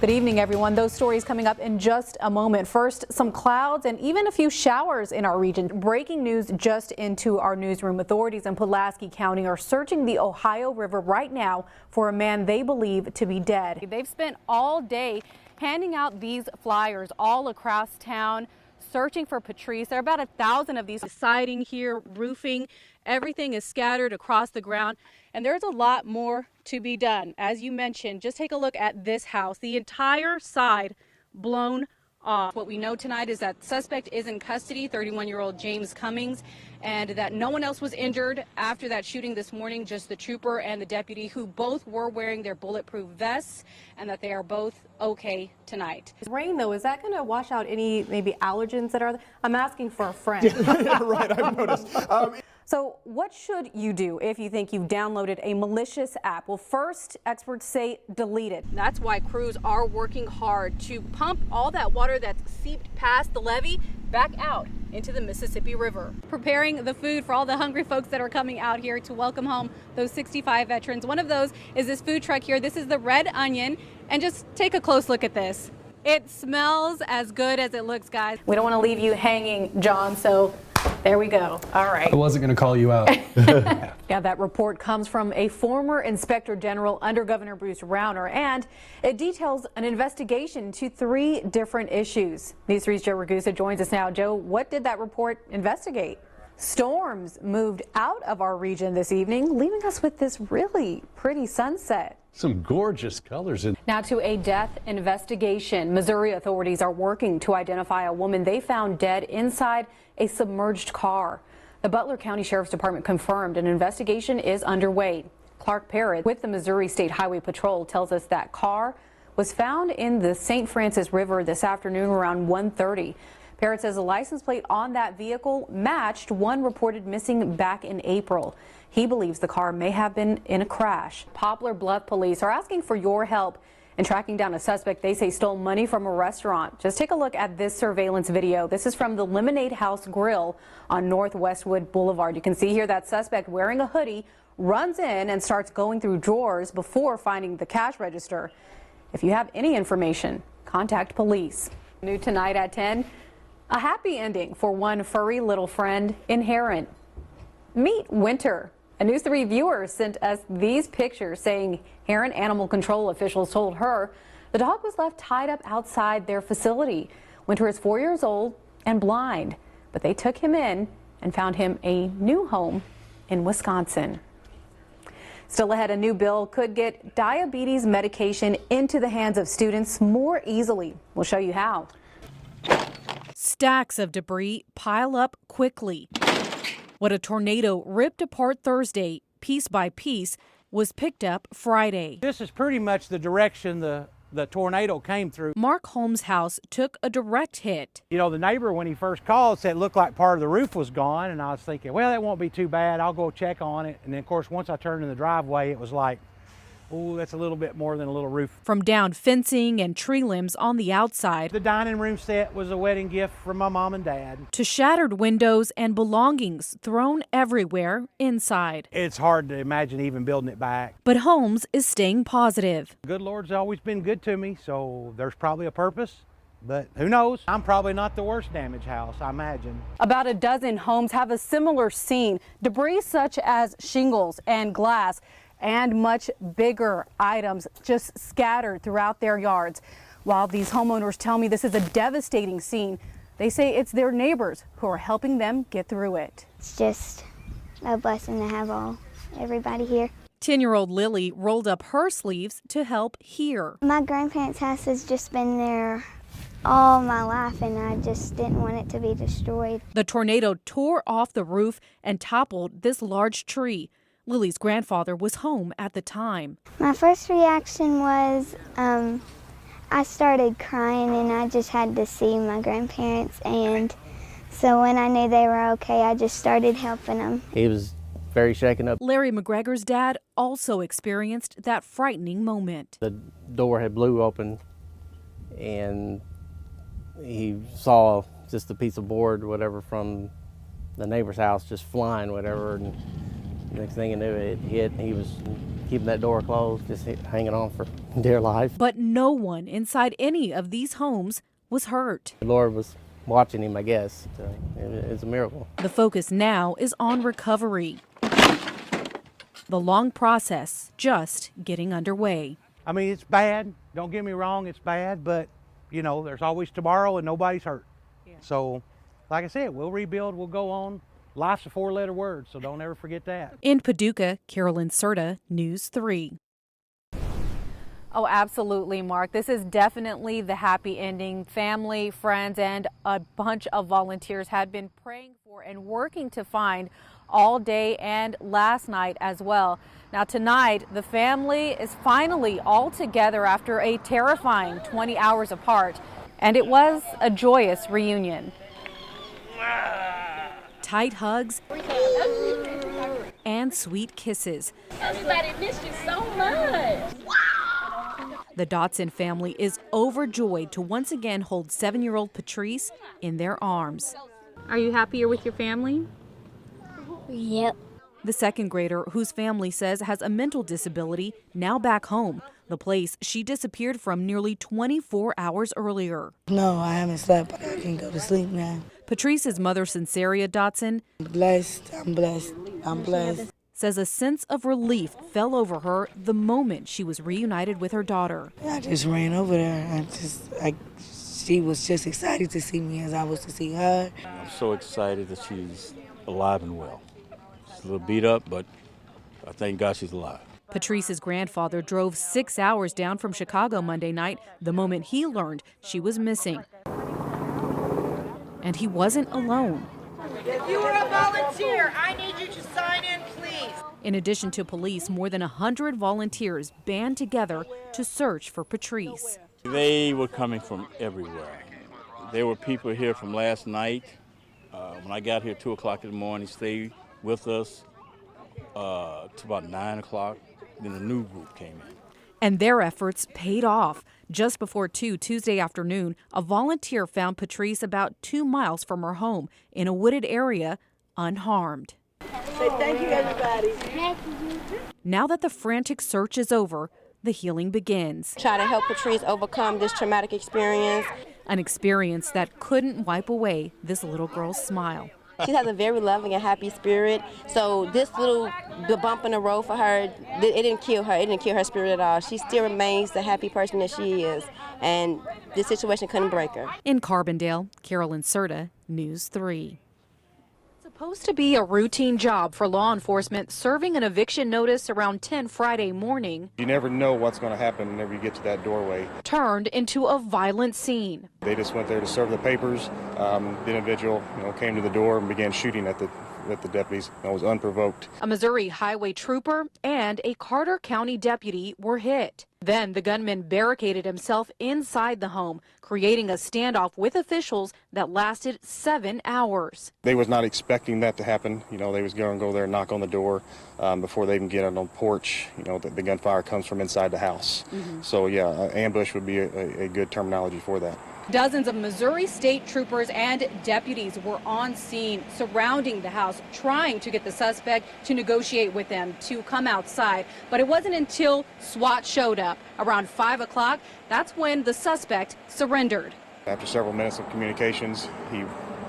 Good evening, everyone. Those stories coming up in just a moment. First, some clouds and even a few showers in our region. Breaking news just into our newsroom. Authorities in Pulaski County are searching the Ohio River right now for a man they believe to be dead. They've spent all day handing out these flyers all across town, searching for Patrice. There are about 1,000 of these. Siding here, roofing, everything is scattered across the ground, and there's a lot more to be done. As you mentioned, just take a look at this house. The entire side blown off. What we know tonight is that suspect is in custody, 31-year-old James Cummings, and that no one else was injured after that shooting this morning, just the trooper and the deputy, who both were wearing their bulletproof vests, and that they are both okay tonight. Rain, though, is that going to wash out any maybe allergens that are there? I'm asking for a friend. Right, I've noticed. So what should you do if you think you've downloaded a malicious app? Well, first, experts say delete it. That's why crews are working hard to pump all that water that's seeped past the levee back out into the Mississippi River. Preparing the food for all the hungry folks that are coming out here to welcome home those 65 veterans. One of those is this food truck here. This is the Red Onion. And just take a close look at this. It smells as good as it looks, guys. We don't want to leave you hanging, John, so there we go. All right. I wasn't going to call you out. Yeah, that report comes from a former Inspector General under Governor Bruce Rauner, and it details an investigation into 3 different issues. News 3's Joe Ragusa joins us now. Joe, what did that report investigate? Storms moved out of our region this evening, leaving us with this really pretty sunset. Some gorgeous colors in. Now to a death investigation. Missouri authorities are working to identify a woman they found dead inside a submerged car. The Butler County Sheriff's Department confirmed an investigation is underway. Clark Parrott with the Missouri State Highway Patrol tells us that car was found in the St. Francis River this afternoon around 1:30. Parrott says the license plate on that vehicle matched one reported missing back in April. He believes the car may have been in a crash. Poplar Bluff police are asking for your help in tracking down a suspect they say stole money from a restaurant. Just take a look at this surveillance video. This is from the Lemonade House Grill on North Westwood Boulevard. You can see here that suspect wearing a hoodie runs in and starts going through drawers before finding the cash register. If you have any information, contact police. New tonight at 10, a happy ending for one furry little friend in Heron. Meet Winter. A News 3 viewer sent us these pictures saying Heron Animal Control officials told her the dog was left tied up outside their facility. Winter is 4 years old and blind, but they took him in and found him a new home in Wisconsin. Still ahead, a new bill could get diabetes medication into the hands of students more easily. We'll show you how. Stacks of debris pile up quickly. What a tornado ripped apart Thursday, piece by piece, was picked up Friday. This is pretty much the direction the tornado came through. Mark Holmes' house took a direct hit. You know, the neighbor, when he first called, said it looked like part of the roof was gone, and I was thinking, well, that won't be too bad. I'll go check on it. And then, of course, once I turned in the driveway, it was like, oh, that's a little bit more than a little roof. From downed fencing and tree limbs on the outside, The dining room set was a wedding gift from my mom and dad. to shattered windows and belongings thrown everywhere inside. It's hard to imagine even building it back. But Holmes is staying positive. The good Lord's always been good to me, so there's probably a purpose. But who knows? I'm probably not the worst damaged house, I imagine. About a dozen homes have a similar scene. Debris such as shingles and glass and much bigger items just scattered throughout their yards. While these homeowners tell me this is a devastating scene, they say it's their neighbors who are helping them get through it. It's just a blessing to have everybody here. 10-year-old Lily rolled up her sleeves to help here. My grandparents' house has just been there all my life, and I just didn't want it to be destroyed. The tornado tore off the roof and toppled this large tree. Lily's grandfather was home at the time. My first reaction was I started crying, and I just had to see my grandparents, and so when I knew they were okay, I just started helping them. He was very shaken up. Larry McGregor's dad also experienced that frightening moment. The door had blew open, and he saw just a piece of board, whatever, from the neighbor's house just flying, whatever, and next thing he knew, it hit, and he was keeping that door closed, just hanging on for dear life. But no one inside any of these homes was hurt. The Lord was watching him, I guess. So it's a miracle. The focus now is on recovery. The long process just getting underway. I mean, it's bad. Don't get me wrong, it's bad, but you know, there's always tomorrow and nobody's hurt. So, like I said, we'll rebuild, we'll go on. Life's a 4-letter word, so don't ever forget that. In Paducah, Carolyn Cerda, News 3. Oh, absolutely, Mark. This is definitely the happy ending. Family, friends, and a bunch of volunteers had been praying for and working to find all day and last night as well. Now tonight, the family is finally all together after a terrifying 20 hours apart, and it was a joyous reunion. Tight hugs and sweet kisses. Everybody missed you so much. The Dotson family is overjoyed to once again hold 7-year-old Patrice in their arms. Are you happy you're with your family? Yep. The second grader, whose family says has a mental disability, now back home, the place she disappeared from nearly 24 hours earlier. No, I haven't slept, but I can go to sleep now. Patrice's mother, Sinceria Dotson, I'm blessed. says a sense of relief fell over her the moment she was reunited with her daughter. I just ran over there. She was just excited to see me as I was to see her. I'm so excited that she's alive and well. She's a little beat up, but I thank God she's alive. Patrice's grandfather drove 6 hours down from Chicago Monday night the moment he learned she was missing. And he wasn't alone. If you are a volunteer, I need you to sign in, please. In addition to police, more than 100 volunteers band together to search for Patrice. They were coming from everywhere. There were people here from last night. When I got here at 2 o'clock in the morning, stayed with us to about 9 o'clock. Then a new group came in. And their efforts paid off. Just before 2 Tuesday afternoon, a volunteer found Patrice about 2 miles from her home in a wooded area, unharmed. Say thank you, everybody. Now that the frantic search is over, the healing begins. Try to help Patrice overcome this traumatic experience. An experience that couldn't wipe away this little girl's smile. She has a very loving and happy spirit. So the bump in the road for her, it didn't kill her. It didn't kill her spirit at all. She still remains the happy person that she is. And this situation couldn't break her. In Carbondale, Carolyn Cerda, News 3. Supposed to be a routine job for law enforcement, serving an eviction notice around 10 Friday morning. You never know what's going to happen whenever you get to that doorway. Turned into a violent scene. They just went there to serve the papers. The individual, came to the door and began shooting at the deputies. It was unprovoked. A Missouri highway trooper and a Carter County deputy were hit. Then the gunman barricaded himself inside the home, creating a standoff with officials that lasted 7 hours. They was not expecting that to happen. They was going to go there and knock on the door before they even get out on the porch. The gunfire comes from inside the house. So yeah, ambush would be a good terminology for that. Dozens of Missouri state troopers and deputies were on scene surrounding the house, trying to get the suspect to negotiate with them to come outside. But it wasn't until SWAT showed up around 5 o'clock. That's when the suspect surrendered. After several minutes of communications, he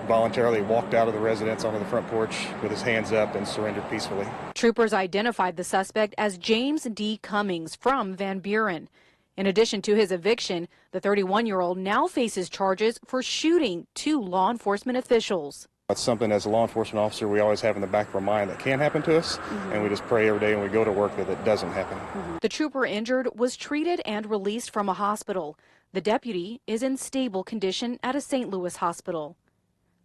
voluntarily walked out of the residence onto the front porch with his hands up and surrendered peacefully. Troopers identified the suspect as James D. Cummings from Van Buren. In addition to his eviction, the 31-year-old now faces charges for shooting 2 law enforcement officials. That's something as a law enforcement officer we always have in the back of our mind that can happen to us, and we just pray every day when we go to work that it doesn't happen. The trooper injured was treated and released from a hospital. The deputy is in stable condition at a St. Louis hospital.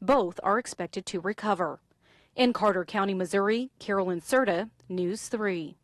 Both are expected to recover. In Carter County, Missouri, Carolyn Cerda, News 3.